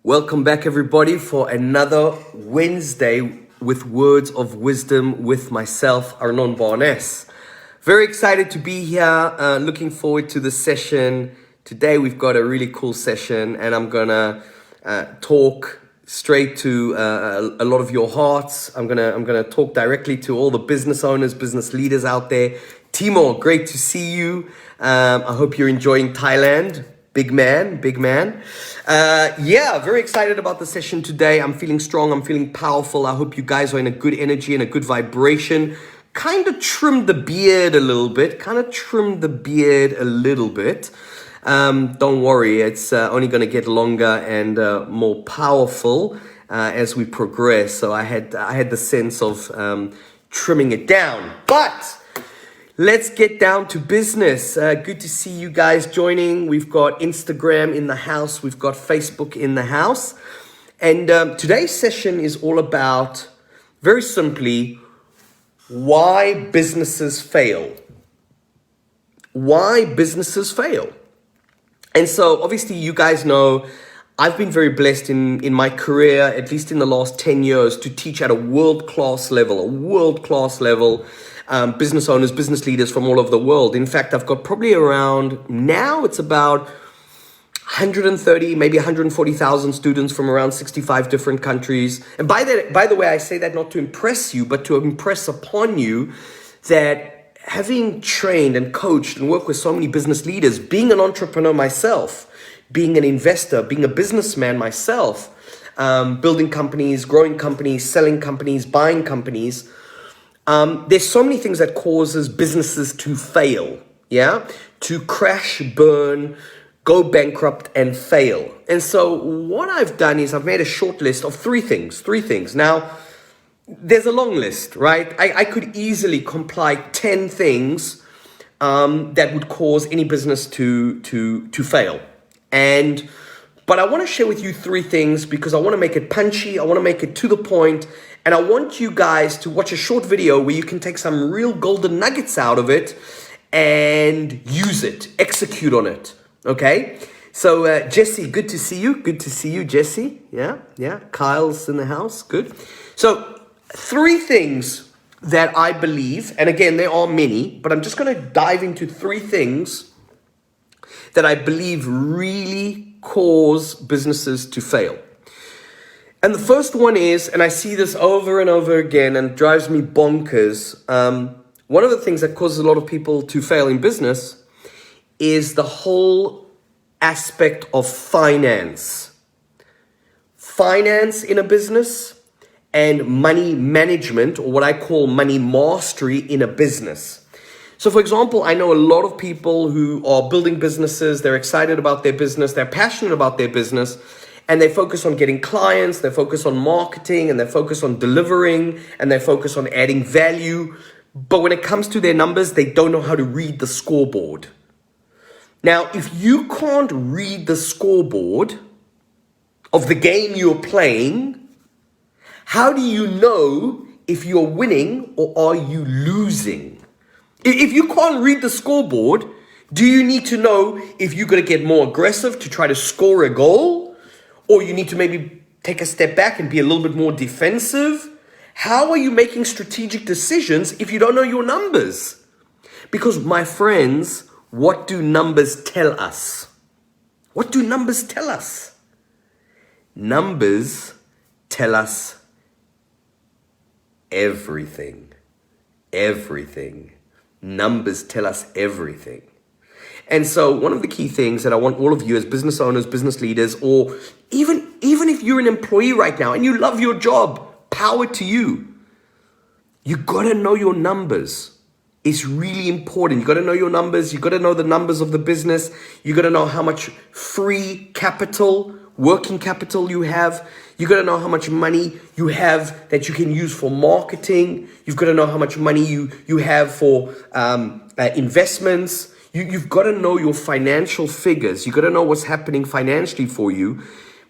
Welcome back, everybody, for another Wednesday with Words of Wisdom with myself, Arnon. Very excited to be here. Looking forward to the session. Today, we've got a really cool session, and I'm gonna talk straight to a lot of your hearts. I'm gonna talk directly to all the business owners, business leaders out there. Timo, great to see you. I hope you're enjoying Thailand. Big man. Very excited about the session today. I'm feeling strong. I'm feeling powerful. I hope you guys are in a good energy and a good vibration. Kind of trimmed the beard a little bit. Don't worry. It's only going to get longer and more powerful as we progress. So I had the sense of trimming it down. But let's get down to business. Good to see you guys joining. We've got Instagram in the house. We've got Facebook in the house. And today's session is all about, very simply, why businesses fail. Why businesses fail. And so obviously you guys know I've been very blessed in my career, at least in the last 10 years, to teach at a world-class level, business owners, business leaders from all over the world. In fact, I've got probably around, now it's about 130, maybe 140,000 students from around 65 different countries. And by the way, I say that not to impress you, but to impress upon you that having trained and coached and worked with so many business leaders, being an entrepreneur myself, being an investor, being a businessman myself, building companies, growing companies, selling companies, buying companies, there's so many things that causes businesses to fail, to crash, burn, go bankrupt and fail. And so what I've done is I've made a short list of three things. Now, there's a long list, right? I could easily compile 10 things that would cause any business to fail. But I want to share with you three things because I want to make it punchy. I want to make it to the point. And I want you guys to watch a short video where you can take some real golden nuggets out of it and use it, execute on it. Okay? So Jesse, good to see you. Good to see you, Jesse. Yeah. Kyle's in the house. Good. So three things that I believe, and again, there are many, but I'm just going to dive into three things that I believe really cause businesses to fail. And the first one is, and I see this over and over again and it drives me bonkers, one of the things that causes a lot of people to fail in business is the whole aspect of finance. Finance in a business and money management, or what I call money mastery in a business. So for example, I know a lot of people who are building businesses, they're excited about their business, they're passionate about their business, and they focus on getting clients, they focus on marketing, and they focus on delivering, and they focus on adding value. But when it comes to their numbers, they don't know how to read the scoreboard. Now, if you can't read the scoreboard of the game you're playing, how do you know if you're winning or are you losing? If you can't read the scoreboard, do you need to know if you're going to get more aggressive to try to score a goal? Or you need to maybe take a step back and be a little bit more defensive? How are you making strategic decisions if you don't know your numbers? Because my friends, what do numbers tell us? What do numbers tell us? Numbers tell us everything. Everything. Numbers tell us everything. And so one of the key things that I want all of you as business owners, business leaders, or even if you're an employee right now and you love your job, power to you. You got to know your numbers. It's really important. You got to know your numbers. You got to know the numbers of the business. You got to know how much free capital, working capital you have. You got to know how much money you have that you can use for marketing. You've got to know how much money you have for investments. You've got to know your financial figures. You got to know what's happening financially for you,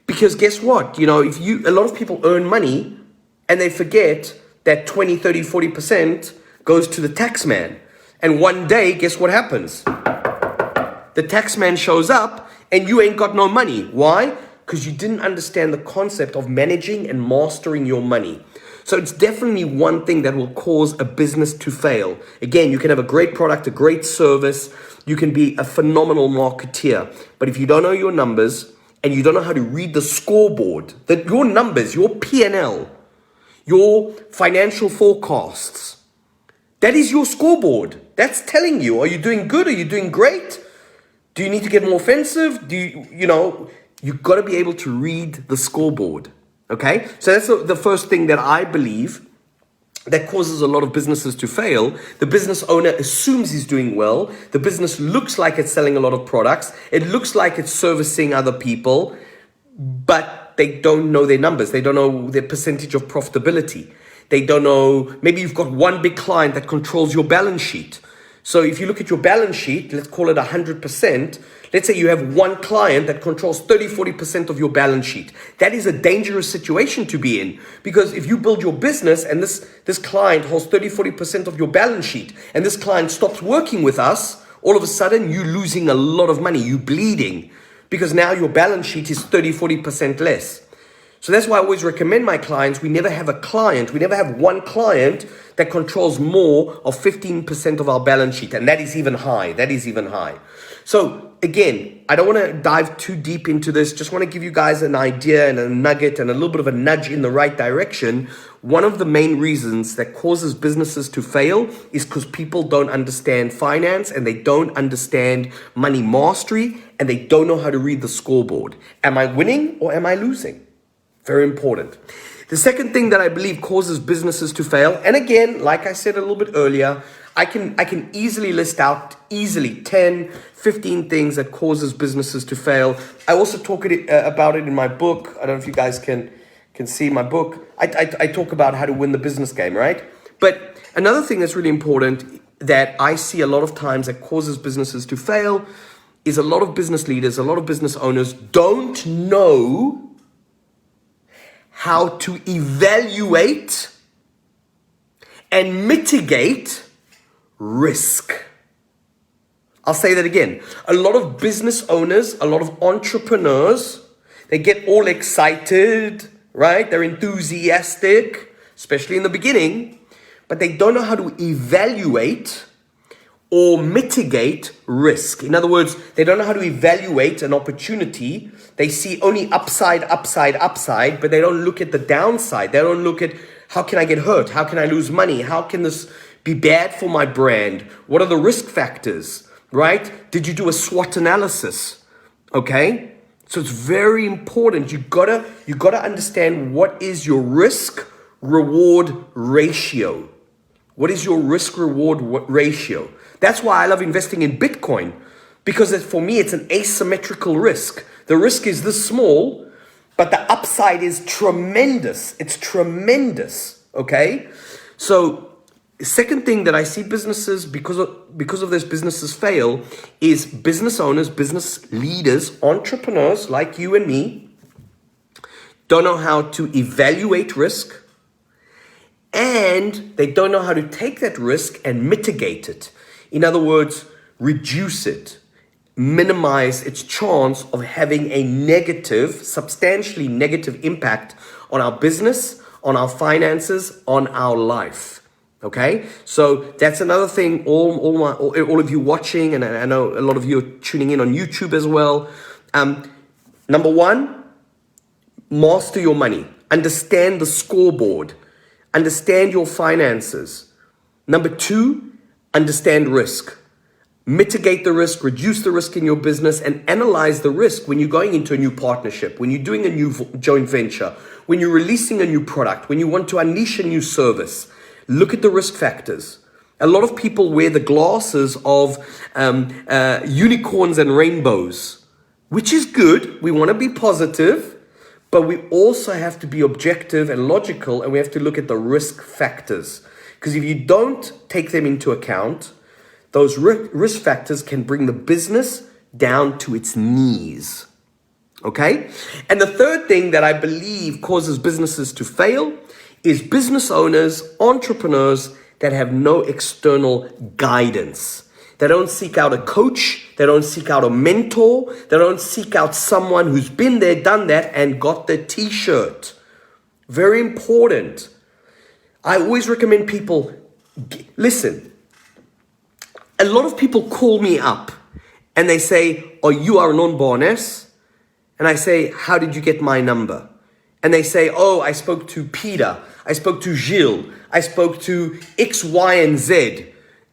because guess what? A lot of people earn money and they forget that 20, 30, 40% goes to the tax man. And one day, guess what happens? The tax man shows up and you ain't got no money. Why? Because you didn't understand the concept of managing and mastering your money. So it's definitely one thing that will cause a business to fail. Again, you can have a great product, a great service. You can be a phenomenal marketeer. But if you don't know your numbers and you don't know how to read the scoreboard, that your numbers, your P&L, your financial forecasts, that is your scoreboard. That's telling you, are you doing good? Are you doing great? Do you need to get more offensive? You've got to be able to read the scoreboard. Okay? So that's the first thing that I believe that causes a lot of businesses to fail. The business owner assumes he's doing well. The business looks like it's selling a lot of products. It looks like it's servicing other people, but they don't know their numbers. They don't know their percentage of profitability. They don't know, maybe you've got one big client that controls your balance sheet. So if you look at your balance sheet, let's call it 100%. Let's say you have one client that controls 30-40% of your balance sheet. That is a dangerous situation to be in, because if you build your business and this client holds 30-40% of your balance sheet and this client stops working with us, all of a sudden you're losing a lot of money. You're bleeding because now your balance sheet is 30-40% less. So that's why I always recommend my clients, we never have one client that controls more of 15% of our balance sheet. And that is even high. So again, I don't want to dive too deep into this. Just want to give you guys an idea and a nugget and a little bit of a nudge in the right direction. One of the main reasons that causes businesses to fail is because people don't understand finance and they don't understand money mastery and they don't know how to read the scoreboard. Am I winning or am I losing? Very important. The second thing that I believe causes businesses to fail, and again, like I said a little bit earlier, I can easily list out 10, 15 things that causes businesses to fail. I also talk about it in my book. I don't know if you guys can see my book. I talk about how to win the business game, right? But another thing that's really important that I see a lot of times that causes businesses to fail is a lot of business leaders, a lot of business owners don't know how to evaluate and mitigate risk. I'll say that again. A lot of business owners, a lot of entrepreneurs, they get all excited, right? They're enthusiastic, especially in the beginning, but they don't know how to evaluate or mitigate risk. In other words, they don't know how to evaluate an opportunity. They see only upside, but they don't look at the downside. They don't look at how can I get hurt? How can I lose money? How can this be bad for my brand? What are the risk factors, right? Did you do a SWOT analysis? Okay? So it's very important. You gotta understand what is your risk reward ratio. What is your risk reward ratio? That's why I love investing in Bitcoin, because for me, it's an asymmetrical risk. The risk is this small, but the upside is tremendous. It's tremendous, okay? So the second thing that I see businesses, because of this, businesses fail, is business owners, business leaders, entrepreneurs like you and me, don't know how to evaluate risk, and they don't know how to take that risk and mitigate it. In other words, reduce it, minimize its chance of having a substantially negative impact on our business, on our finances, on our life. Okay? So that's another thing, all of you watching, and I know a lot of you are tuning in on YouTube as well. Number one, master your money. Understand the scoreboard. Understand your finances. Number two, understand risk. Mitigate the risk, reduce the risk in your business, and analyze the risk when you're going into a new partnership, when you're doing a new joint venture, when you're releasing a new product, when you want to unleash a new service. Look at the risk factors. A lot of people wear the glasses of unicorns and rainbows, which is good. We want to be positive, but we also have to be objective and logical, and we have to look at the risk factors. Because if you don't take them into account, those risk factors can bring the business down to its knees. Okay? And the third thing that I believe causes businesses to fail is business owners, entrepreneurs that have no external guidance. They don't seek out a coach. They don't seek out a mentor. They don't seek out someone who's been there, done that, and got the t-shirt. Very important. I always recommend people, listen, a lot of people call me up and they say, "Oh, you are Arnon Barnes?" And I say, "How did you get my number?" And they say, "Oh, I spoke to Peter. I spoke to Gilles. I spoke to X, Y, and Z.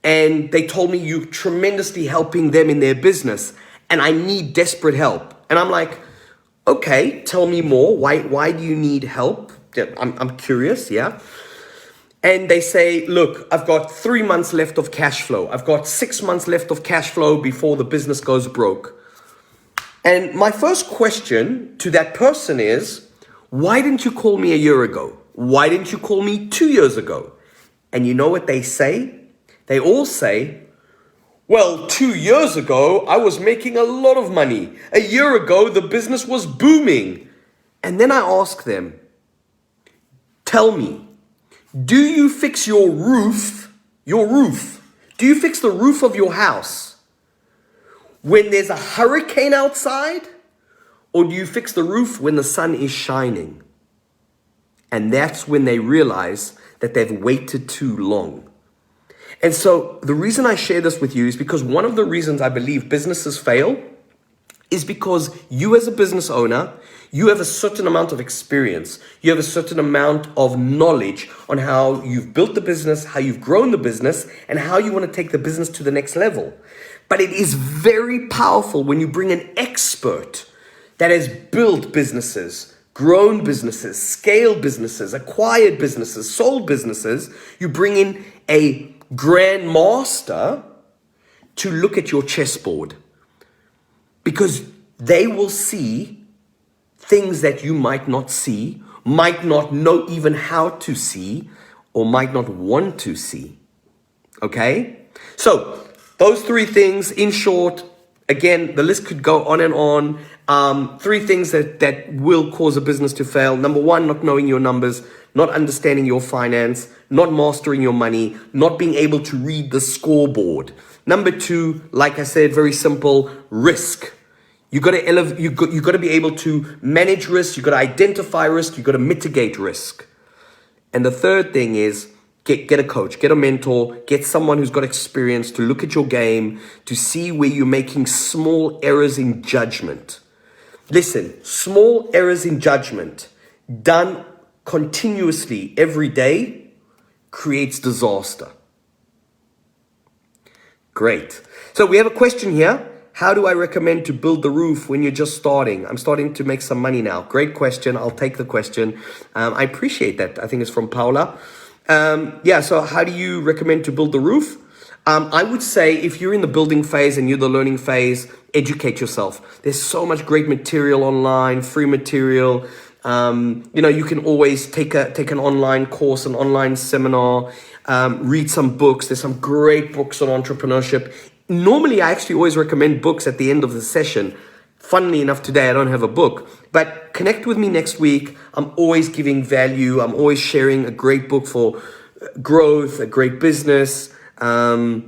And they told me you're tremendously helping them in their business. And I need desperate help." And I'm like, "Okay, tell me more. Why do you need help?" I'm curious, yeah. And they say, "Look, I've got 3 months left of cash flow. I've got 6 months left of cash flow before the business goes broke." And my first question to that person is, "Why didn't you call me a year ago? Why didn't you call me 2 years ago?" And you know what they say? They all say, "Well, 2 years ago, I was making a lot of money. A year ago, the business was booming." And then I ask them, "Tell me, do you fix your roof? Do you fix the roof of your house when there's a hurricane outside? Or do you fix the roof when the sun is shining?" And that's when they realize that they've waited too long. And so the reason I share this with you is because one of the reasons I believe businesses fail is because you as a business owner, you have a certain amount of experience. You have a certain amount of knowledge on how you've built the business, how you've grown the business, and how you want to take the business to the next level. But it is very powerful when you bring an expert that has built businesses, grown businesses, scaled businesses, acquired businesses, sold businesses. You bring in a grandmaster to look at your chessboard, because they will see things that you might not see, might not know even how to see, or might not want to see. Okay? So those 3 things, in short, again, the list could go on and on. 3 things that will cause a business to fail. Number 1, not knowing your numbers, not understanding your finance, not mastering your money, not being able to read the scoreboard. Number 2, like I said, very simple, risk. You got to be able to manage risk. You got to identify risk. You got to mitigate risk. And the third thing is get a coach, get a mentor, get someone who's got experience to look at your game, to see where you're making small errors in judgment. Listen, small errors in judgment done continuously every day creates disaster. Great. So we have a question here. How do I recommend to build the roof when you're just starting? I'm starting to make some money now. Great question. I'll take the question. I appreciate that. I think it's from Paula. So how do you recommend to build the roof? I would say if you're in the building phase and you're the learning phase, educate yourself. There's so much great material online, free material. You can always take an online course, an online seminar, read some books. There's some great books on entrepreneurship. Normally, I actually always recommend books at the end of the session. Funnily enough, today I don't have a book, but connect with me next week. I'm always giving value. I'm always sharing a great book for growth, a great business. So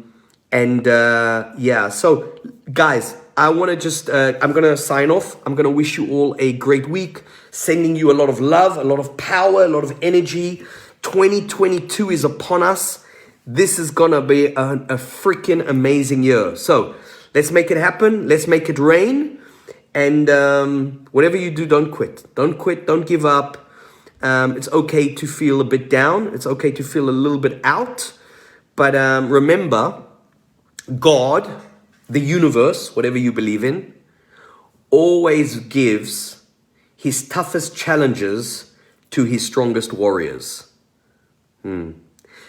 guys, I want to just, I'm going to sign off. I'm going to wish you all a great week, sending you a lot of love, a lot of power, a lot of energy. 2022 is upon us. This is going to be a freaking amazing year. So let's make it happen. Let's make it rain. And whatever you do, don't quit. Don't quit. Don't give up. It's okay to feel a bit down. It's okay to feel a little bit out. But remember, God, the universe, whatever you believe in, always gives his toughest challenges to his strongest warriors.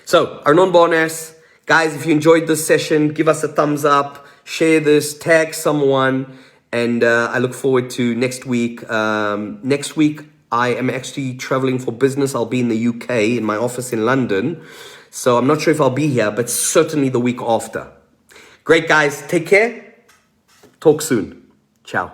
So, Arnon Barnes, guys, if you enjoyed this session, give us a thumbs up, share this, tag someone, and I look forward to next week. Next week, I am actually traveling for business. I'll be in the UK in my office in London. So I'm not sure if I'll be here, but certainly the week after. Great, guys. Take care. Talk soon. Ciao.